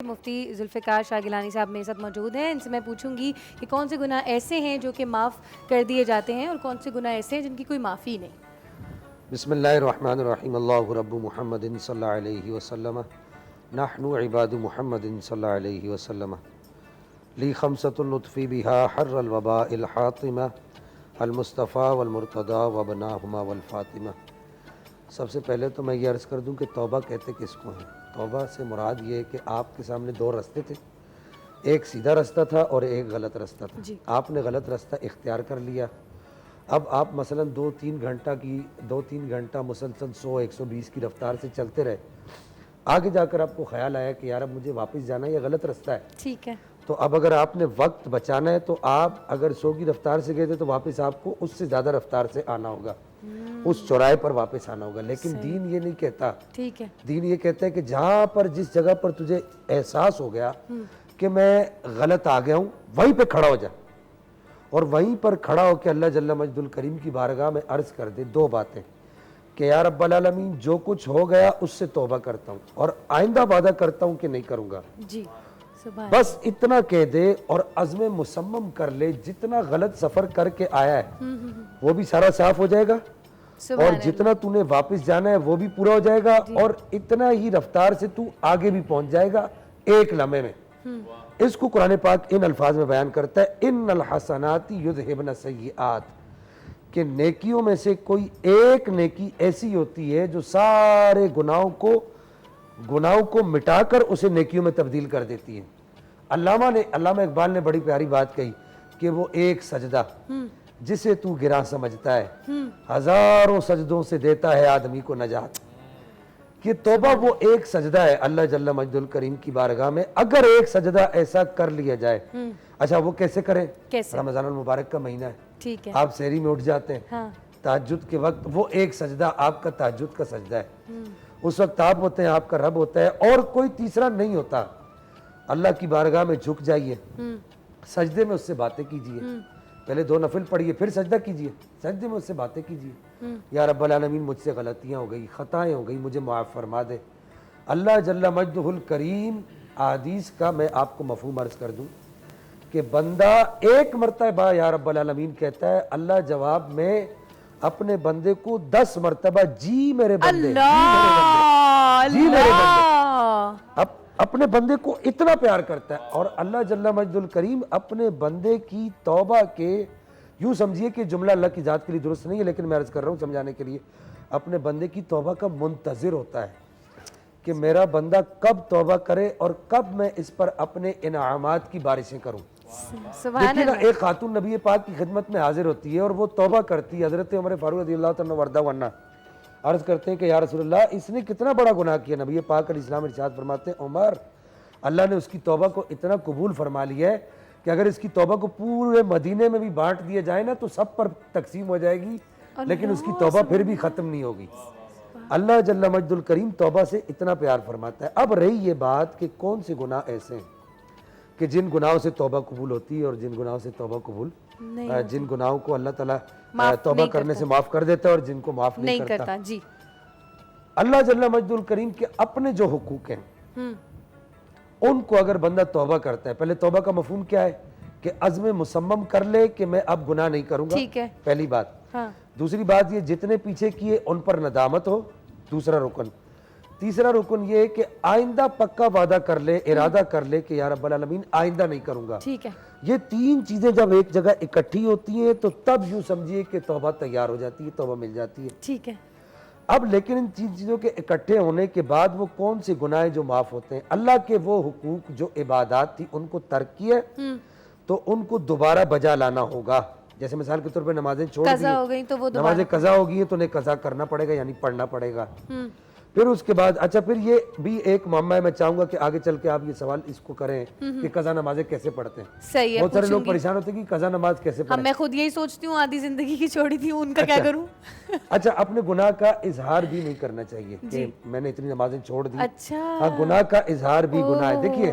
مفتی ذوالفقار شاہ گیلانی صاحب میرے ساتھ موجود ہیں. ان سے میں پوچھوں گی کہ کون سے گناہ ایسے ہیں جو کہ معاف کر دیے جاتے ہیں اور کون سے گناہ ایسے ہیں جن کی کوئی معافی نہیں. بسم اللہ الرحمن الرحیم. اللہ رب محمد صلی اللہ علیہ وسلم نحن عباد محمد صلی اللہ علیہ وسلم لی خمسۃ نطفی بہا حر الوباء الحاطمہ المصطفیٰ والمرتضیٰ وابناہما والفاطمہ. سب سے پہلے تو میں یہ عرض کر دوں کہ توبہ کہتے کس کو ہیں. توبہ سے مراد یہ ہے کہ آپ کے سامنے دو راستے تھے, ایک سیدھا راستہ تھا اور ایک غلط راستہ تھا. آپ نے غلط راستہ اختیار کر لیا. اب آپ مثلا دو تین گھنٹہ مسلسل 100-120 کی رفتار سے چلتے رہے. آگے جا کر آپ کو خیال آیا کہ یار اب مجھے واپس جانا ہے, یہ غلط راستہ ہے. ٹھیک ہے. تو اب اگر آپ نے وقت بچانا ہے تو آپ اگر 100 کی رفتار سے گئے تھے تو واپس آپ کو اس سے زیادہ رفتار سے آنا ہوگا, اس چوراہے پر واپس آنا ہوگا. لیکن دین یہ نہیں کہتا. ٹھیک ہے. دین یہ کہتا ہے کہ جہاں پر جس جگہ پر تجھے احساس ہو گیا کہ میں غلط آ گیا ہوں, وہیں پہ کھڑا ہو جا اور وہیں پر کھڑا ہو کے اللہ جل مجد الکریم کی بارگاہ میں عرض کر دے دو باتیں کہ یا رب العالمین جو کچھ ہو گیا اس سے توبہ کرتا ہوں اور آئندہ وعدہ کرتا ہوں کہ نہیں کروں گا. جی بس اتنا کہہ دے اور عزم مصمم کر لے. جتنا غلط سفر کر کے آیا ہے وہ بھی سارا صاف ہو جائے گا اور جتنا تو نے واپس جانا ہے وہ بھی پورا ہو جائے گا اور اتنا ہی رفتار سے تو آگے بھی پہنچ جائے گا ایک لمحے میں. اس کو قرآن پاک ان الفاظ میں بیان کرتا ہے ان الحسنات یذہبن السیئات, کہ نیکیوں میں سے کوئی ایک نیکی ایسی ہوتی ہے جو سارے گناہوں کو مٹا کر اسے نیکیوں میں تبدیل کر دیتی ہے. علامہ اقبال نے بڑی پیاری بات کہی کہ وہ ایک سجدہ جسے تو گراں سمجھتا ہے ہزاروں سجدوں سے دیتا ہے آدمی کو نجات. کہ توبہ وہ ایک سجدہ ہے اللہ جل مجد الکریم کی بارگاہ میں. اگر ایک سجدہ ایسا کر لیا جائے, اچھا وہ کیسے کریں؟ رمضان المبارک کا مہینہ ہے, آپ سحری میں اٹھ جاتے ہیں تہجد کے وقت, وہ ایک سجدہ آپ کا تہجد کا سجدہ ہے. اس وقت آپ ہوتے ہیں, آپ کا رب ہوتا ہے اور کوئی تیسرا نہیں ہوتا. اللہ کی بارگاہ میں جھک جائیے, سجدے میں اس سے باتیں کیجئے, پہلے 2 نفل پڑھیے پھر سجدہ کیجئے, سجدے میں اس سے باتیں کیجئے. یا رب العالمین مجھ سے غلطیاں ہو گئی, خطائیں ہو گئی, مجھے معاف فرما دے. اللہ جل مجدہ الکریم احادیث کا میں آپ کو مفہوم عرض کر دوں کہ بندہ ایک مرتبہ یا رب العالمین کہتا ہے, اللہ جواب میں اپنے بندے کو 10 مرتبہ جی میرے بندے, جی میرے بندے, اپنے بندے کو اتنا پیار کرتا ہے. اور اللہ جل مجد الکریم اپنے بندے کی توبہ کے, یوں سمجھیے کہ جملہ اللہ کی ذات کے لیے درست نہیں ہے لیکن میں عرض کر رہا ہوں سمجھانے کے لیے, اپنے بندے کی توبہ کا منتظر ہوتا ہے کہ میرا بندہ کب توبہ کرے اور کب میں اس پر اپنے انعامات کی بارشیں کروں. لیکن ایک خاتون نبی پاک کی خدمت میں حاضر ہوتی ہے اور وہ توبہ کرتی ہے. حضرت عمر فاروق رضی اللہ تعالیٰ وردہ ورنہ عرض کرتے ہیں کہ یا رسول اللہ اس نے کتنا بڑا گناہ کیا. نبی پاک علیہ السلام ارشاد فرماتے ہیں عمر اللہ نے اس کی توبہ کو اتنا قبول فرما لیا ہے کہ اگر اس کی توبہ کو پورے مدینے میں بھی بانٹ دیا جائے نا تو سب پر تقسیم ہو جائے گی, لیکن اس کی توبہ پھر بھی ختم نہیں ہوگی. اللہ جل مجد الکریم توبہ سے اتنا پیار فرماتا ہے. اب رہی یہ بات کہ کون سے گناہ ایسے ہیں کہ جن گناہوں سے توبہ قبول ہوتی ہے اور جن گناہوں سے توبہ قبول, جن گناہوں کو اللہ تعالیٰ توبہ کرنے سے معاف کر دیتا ہے اور جن کو معاف نہیں کرتا. اللہ جل مجد الکریم کے اپنے جو حقوق ہیں ان کو اگر بندہ توبہ کرتا ہے, پہلے توبہ کا مفہوم کیا ہے کہ عزم مصمم کر لے کہ میں اب گناہ نہیں کروں گا, پہلی بات. دوسری بات یہ جتنے پیچھے کیے ان پر ندامت ہو, دوسرا رکن. تیسرا رکن یہ کہ آئندہ پکا وعدہ کر لے, ارادہ کر لے کہ یا رب العالمین آئندہ نہیں کروں گا. یہ 3 چیزیں جب ایک جگہ اکٹھی ہوتی ہیں تو تب یوں سمجھیے کہ توبہ تیار ہو جاتی ہے, توبہ مل جاتی ہے. ٹھیک ہے. اب لیکن ان 3 چیزوں کے اکٹھے ہونے کے بعد وہ کون سے گناہ جو معاف ہوتے ہیں؟ اللہ کے وہ حقوق جو عبادات تھی ان کو ترک کیے تو ان کو دوبارہ بجا لانا ہوگا. جیسے مثال کے طور پہ نمازیں چھوڑ دی, نمازیں قضا ہو گئی ہیں تو انہیں قضا کرنا پڑے گا, یعنی پڑھنا پڑے گا. پھر اس کے بعد اچھا پھر یہ بھی ایک معاملہ ہے, میں چاہوں گا کہ آگے چل کے آپ یہ سوال اس کو کریں کہ قضا نمازیں کیسے پڑھتے ہیں. صحیح ہے, بہت سارے لوگ پریشان ہوتے ہیں کہ قضا نماز کیسے پڑھیں. میں خود یہی سوچتی ہوں, آدھی زندگی کی چھوڑی تھی, ان کا کیا کروں. اچھا اپنے گناہ کا اظہار بھی نہیں کرنا چاہیے کہ میں نے اتنی نمازیں چھوڑ دی. ہاں گناہ کا اظہار بھی گناہ ہے. دیکھیے